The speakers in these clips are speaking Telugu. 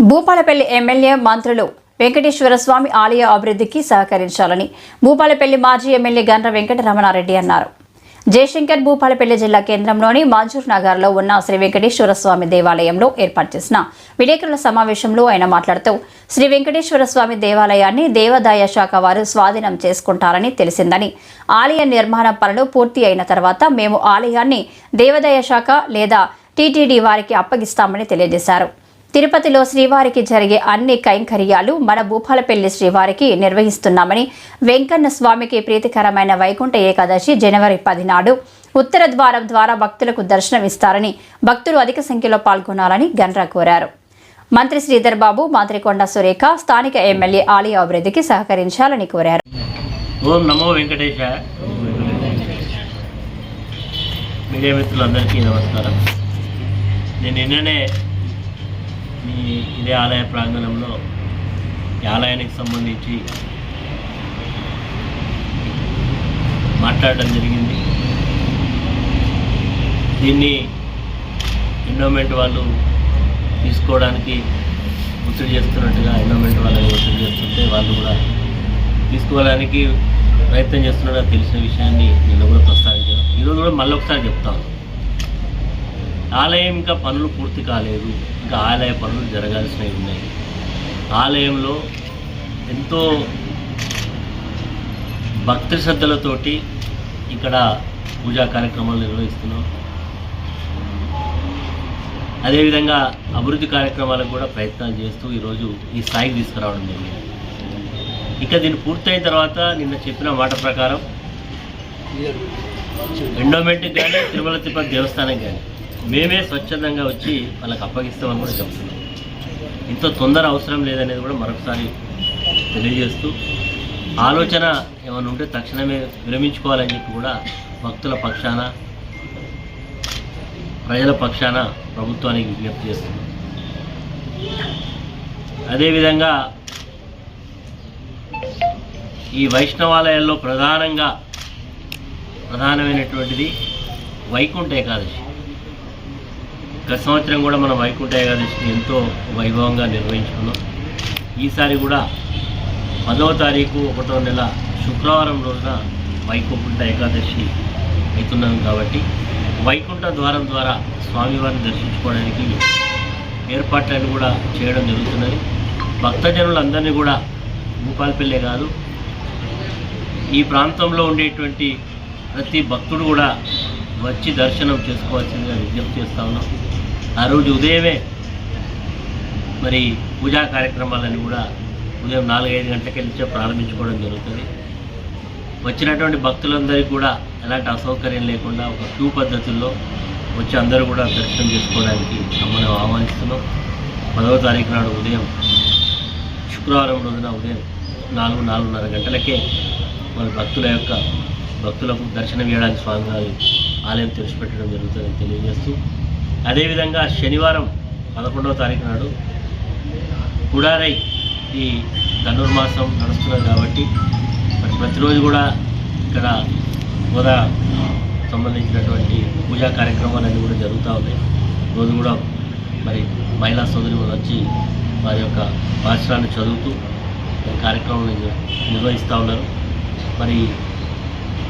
భూపాలపల్లి ఎమ్మెల్యే మంత్రులు వెంకటేశ్వర స్వామి ఆలయ అభివృద్ధికి సహకరించాలని భూపాలపల్లి మాజీ ఎమ్మెల్యే గండ్ర వెంకటరమణారెడ్డి అన్నారు. జయశంకర్ భూపాలపల్లి జిల్లా కేంద్రంలోని మంజూర్ నగర్లో ఉన్న శ్రీ వెంకటేశ్వర స్వామి దేవాలయంలో ఏర్పాటు చేసిన విలేకరుల సమావేశంలో ఆయన మాట్లాడుతూ శ్రీ వెంకటేశ్వర స్వామి దేవాలయాన్ని దేవాదాయ శాఖ వారు స్వాధీనం చేసుకుంటారని తెలిసిందని, ఆలయ నిర్మాణ పనులు పూర్తి అయిన తర్వాత మేము ఆలయాన్ని దేవాదాయ శాఖ లేదా టీటీడీ వారికి అప్పగిస్తామని తెలియజేశారు. తిరుపతిలో శ్రీవారికి జరిగే అన్ని కైంకర్యాలు మన భూపాలపల్లి శ్రీవారికి నిర్వహిస్తున్నామని, వెంకన్న స్వామికి ప్రీతికరమైన వైకుంఠ ఏకాదశి జనవరి 10 నాడు ఉత్తర ద్వారం ద్వారా భక్తులకు దర్శనం ఇస్తారని, భక్తులు అధిక సంఖ్యలో పాల్గొనాలని గండ్ర కోరారు. మంత్రి శ్రీధర్ బాబు, మంత్రి కొండ సురేఖ స్థానిక ఎమ్మెల్యే ఆలయ అభివృద్ధికి సహకరించాలని కోరారు. ఓం నమో వెంకటేశ. మీడియా మిత్రులందరికీ నమస్కారం. నేను నిన్ననే ఇదే ఆలయ ప్రాంగణంలో ఈ ఆలయానికి సంబంధించి మాట్లాడడం జరిగింది. దీన్ని ఎండోమెంట్ వాళ్ళు తీసుకోవడానికి ఒత్తిడి చేస్తున్నట్టుగా, ఎండోమెంట్ వాళ్ళని ఒత్తిడి చేస్తుంటే వాళ్ళు కూడా తీసుకోవడానికి ప్రయత్నం చేస్తున్నట్టుగా తెలిసిన విషయాన్ని నిన్న కూడా ప్రస్తావించాను. ఈరోజు కూడా మళ్ళీ ఒకసారి చెప్తాను. ఆలయం ఇంకా పనులు పూర్తి కాలేదు, ఇంకా ఆలయ పనులు జరగాల్సినవి ఉన్నాయి. ఆలయంలో ఎంతో భక్తి శ్రద్ధలతోటి ఇక్కడ పూజా కార్యక్రమాలు నిర్వహిస్తున్నాం. అదేవిధంగా అభివృద్ధి కార్యక్రమాలకు కూడా ప్రయత్నాలు చేస్తూ ఈరోజు ఈ స్థాయికి తీసుకురావడం జరిగింది. ఇక దీన్ని పూర్తయిన తర్వాత నిన్న చెప్పిన మాట ప్రకారం ఎండోమెంట్కి కానీ తిరుమల తిరుపతి దేవస్థానం కానీ మేమే స్వచ్ఛందంగా వచ్చి వాళ్ళకి అప్పగిస్తామని కూడా చెప్తున్నాం. ఇంత తొందర అవసరం లేదనేది కూడా మరొకసారి తెలియజేస్తూ, ఆలోచన ఏమైనా ఉంటే తక్షణమే విరమించుకోవాలని చెప్పి కూడా భక్తుల పక్షాన, ప్రజల పక్షాన ప్రభుత్వానికి విజ్ఞప్తి చేస్తున్నాం. అదేవిధంగా ఈ వైష్ణవాలయాల్లో ప్రధానమైనటువంటిది వైకుంఠ ఏకాదశి. గత సంవత్సరం కూడా మనం వైకుంఠ ఏకాదశిని ఎంతో వైభవంగా నిర్వహించుకున్నాం. ఈసారి కూడా 10వ తారీఖు 1వ నెల శుక్రవారం రోజున వైకుంఠ ఏకాదశి అవుతున్నాం కాబట్టి వైకుంఠ ద్వారం ద్వారా స్వామివారిని దర్శించుకోవడానికి ఏర్పాట్లను కూడా చేయడం జరుగుతున్నది. భక్తజనులందరినీ కూడా భూపాలపల్లె కాదు, ఈ ప్రాంతంలో ఉండేటువంటి ప్రతి భక్తుడు కూడా వచ్చి దర్శనం చేసుకోవాల్సిందిగా విజ్ఞప్తి చేస్తూ ఉన్నాం. ఆ రోజు ఉదయమే మరి పూజా కార్యక్రమాలను కూడా ఉదయం 4-5 గంటలకి వెళ్ళి ప్రారంభించుకోవడం జరుగుతుంది. వచ్చినటువంటి భక్తులందరికీ కూడా ఎలాంటి అసౌకర్యం లేకుండా ఒక క్యూ పద్ధతుల్లో వచ్చి అందరూ కూడా దర్శనం చేసుకోవడానికి మనం ఆహ్వానిస్తున్నాం. 10వ తారీఖు నాడు ఉదయం శుక్రవారం రోజున ఉదయం 4-4:30 గంటలకే మన భక్తులకు దర్శనం ఇవ్వడానికి స్వామివారి ఆలయం తెరిచిపెట్టడం జరుగుతుందని తెలియజేస్తూ, అదేవిధంగా శనివారం 11వ తారీఖు నాడు కుడారై ఈ ధనుర్మాసం నడుస్తున్నది కాబట్టి మరి ప్రతిరోజు కూడా ఇక్కడ గోదా సంబంధించినటువంటి పూజా కార్యక్రమాలన్నీ కూడా జరుగుతూ ఉన్నాయి. రోజు కూడా మరి మహిళా సోదరులు వచ్చి వారి యొక్క భాషణాన్ని చదువుతూ కార్యక్రమాన్ని నిర్వహిస్తూ ఉన్నారు. మరి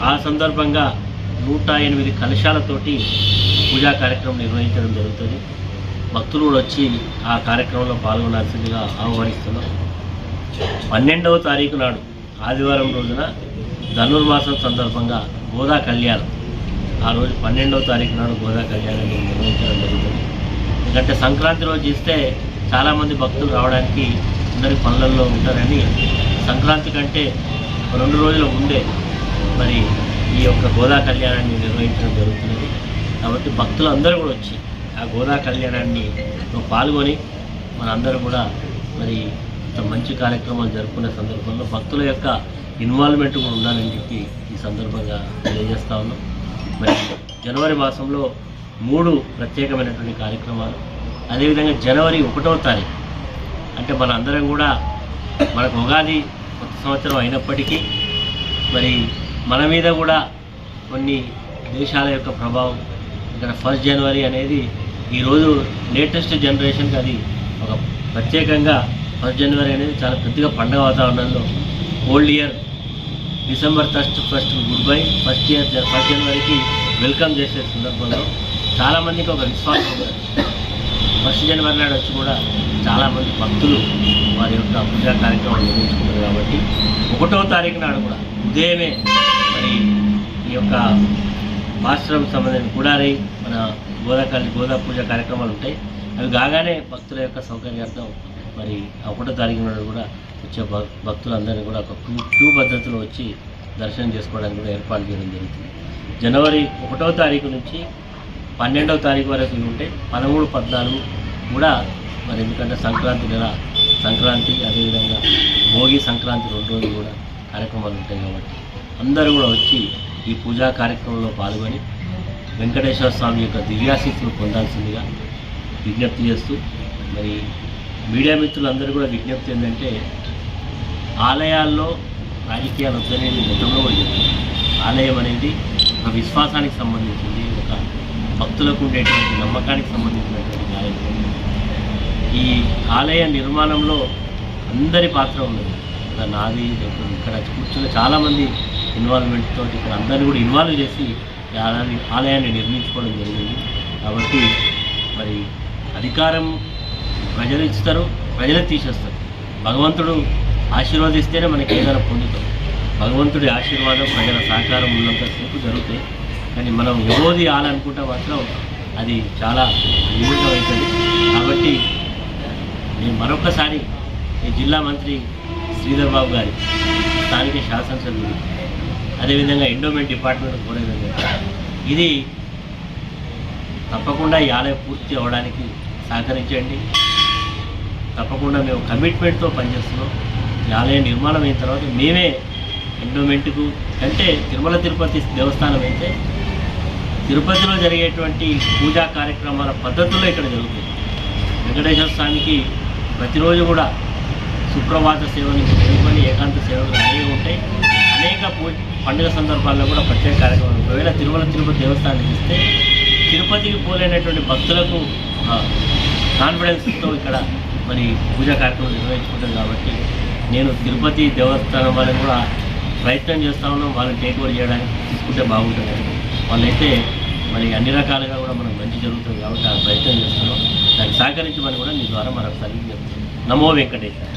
ఆ సందర్భంగా 108 కలశాలతోటి పూజా కార్యక్రమం నిర్వహించడం జరుగుతుంది. భక్తులు కూడా వచ్చి ఆ కార్యక్రమంలో పాల్గొనాల్సిందిగా ఆహ్వానిస్తున్నాం. 12వ తారీఖు నాడు ఆదివారం రోజున ధనుర్మాసం సందర్భంగా గోదా కళ్యాణం, ఆ రోజు 12వ తారీఖు నాడు గోదా కళ్యాణాన్ని నిర్వహించడం జరుగుతుంది. ఎందుకంటే సంక్రాంతి రోజు ఇస్తే చాలామంది భక్తులు రావడానికి అందరి పనులలో ఉంటారని సంక్రాంతి కంటే 2 రోజుల ముందే మరి ఈ యొక్క గోదా కళ్యాణాన్ని నిర్వహించడం జరుగుతున్నది. కాబట్టి భక్తులు అందరూ కూడా వచ్చి ఆ గోదా కళ్యాణాన్ని పాల్గొని మనందరూ కూడా మరి మంచి కార్యక్రమాలు జరుపుకునే సందర్భంలో భక్తుల యొక్క ఇన్వాల్వ్మెంట్ కూడా ఉండాలని చెప్పి ఈ సందర్భంగా తెలియజేస్తూ ఉన్నాం. మరి జనవరి మాసంలో 3 ప్రత్యేకమైనటువంటి కార్యక్రమాలు, అదేవిధంగా జనవరి 1వ తారీఖు అంటే మన అందరం కూడా మనకు ఉగాది కొత్త సంవత్సరం అయినప్పటికీ మరి మన మీద కూడా కొన్ని దేశాల యొక్క ప్రభావం, ఇక్కడ 1 జనవరి అనేది ఈరోజు లేటెస్ట్ జనరేషన్కి అది ఒక ప్రత్యేకంగా 1 జనవరి అనేది చాలా పెద్దగా పండుగ వాతావరణంలో old year December 31 good bye, 1 జనవరికి వెల్కమ్ చేసే సందర్భంలో చాలామందికి ఒక విశ్వాసం ఉంది. 1 జనవరి నాడు వచ్చి కూడా చాలామంది భక్తులు వారి యొక్క పూజా కార్యక్రమాలు నిర్వహించుకుంటారు. కాబట్టి 1వ తారీఖు నాడు కూడా ఉదయమే మరి ఈ యొక్క ఆశ్రమం సంబంధించిన గుడారి మన గోదా పూజ కార్యక్రమాలు ఉంటాయి. అవి కాగానే భక్తుల యొక్క సౌకర్యార్థం మరి 1వ తారీఖు నాడు కూడా వచ్చే భక్తులందరినీ కూడా ఒక క్యూ పద్ధతిలో వచ్చి దర్శనం చేసుకోవడానికి కూడా ఏర్పాటు చేయడం జరుగుతుంది. జనవరి 1వ తారీఖు నుంచి 12వ తారీఖు వరకు ఉంటే 13, 14 కూడా మరి ఎందుకంటే సంక్రాంతి అదేవిధంగా భోగి సంక్రాంతి 2 రోజులు కూడా కార్యక్రమాలు ఉంటాయి. కాబట్టి అందరూ కూడా వచ్చి ఈ పూజా కార్యక్రమంలో పాల్గొని వెంకటేశ్వర స్వామి యొక్క దివ్యాశీస్సులు పొందాల్సిందిగా విజ్ఞప్తి చేస్తూ, మరి మీడియా మిత్రులందరూ కూడా విజ్ఞప్తి ఏంటంటే ఆలయాల్లో రాజకీయాలు వద్దనే గతంలో కూడా చెప్తుంది. ఆలయం అనేది ఒక విశ్వాసానికి సంబంధించింది, ఒక భక్తులకు ఉండేటువంటి నమ్మకానికి సంబంధించినటువంటి కార్యక్రమం. ఈ ఆలయ నిర్మాణంలో అందరి పాత్ర ఉన్నది. ఇక్కడ నాది ఇక్కడ కూర్చున్న చాలామంది ఇన్వాల్వ్మెంట్ తోటి ఇక్కడ అందరినీ కూడా ఇన్వాల్వ్ చేసి ఆలయాన్ని నిర్మించుకోవడం జరిగింది. కాబట్టి మరి అధికారం ప్రజలు ఇస్తారు, ప్రజలు తీసేస్తారు. భగవంతుడు ఆశీర్వదిస్తేనే మనకి ఏదైనా పొందుతాం. భగవంతుడి ఆశీర్వాదం ప్రజల సహకారం ఉన్నంతసేపు జరుగుతాయి. కానీ మనం ఎవోది ఆలనుకుంటే మాత్రం అది చాలా విమూఢమవుతుంది. కాబట్టి నేను మరొకసారి ఈ జిల్లా మంత్రి శ్రీధర్ బాబు గారి, స్థానిక శాసనసభ్యులు, అదేవిధంగా ఎండోమెంట్ డిపార్ట్మెంట్ కూడా ఇది తప్పకుండా ఈ ఆలయం పూర్తి అవ్వడానికి సహకరించండి. తప్పకుండా మేము కమిట్మెంట్తో పనిచేస్తున్నాం. ఈ ఆలయ నిర్మాణం అయిన తర్వాత మేమే ఎండోమెంట్కు అంటే తిరుమల తిరుపతి దేవస్థానం అయితే తిరుపతిలో జరిగేటువంటి పూజా కార్యక్రమాల పద్ధతుల్లో ఇక్కడ జరుగుతుంది. వెంకటేశ్వర స్వామికి ప్రతిరోజు కూడా సుప్రభాత సేవలు తెలుసుకొని ఏకాంత సేవలు అనేవి ఉంటాయి. అనేక పండుగ సందర్భాల్లో కూడా ప్రత్యేక కార్యక్రమాలు. ఒకవేళ తిరుమల తిరుపతి దేవస్థానానికి ఇస్తే తిరుపతికి పోలేనటువంటి భక్తులకు కాన్ఫిడెన్స్తో ఇక్కడ మరి పూజా కార్యక్రమం నిర్వహించుకుంటాం. కాబట్టి నేను తిరుపతి దేవస్థానం వాళ్ళని కూడా ప్రయత్నం చేస్తా ఉన్నాం. వాళ్ళని టేక్ ఓవర్ చేయడానికి తీసుకుంటే బాగుంటుంది. వాళ్ళైతే మరి అన్ని రకాలుగా కూడా మనకు మంచి జరుగుతుంది. కాబట్టి ఆ ప్రయత్నం చేస్తున్నాం. దానికి సహకరించమని కూడా మీ ద్వారా మరొకసారి చెప్తున్నాం. నమో వెంకటేశ్వర.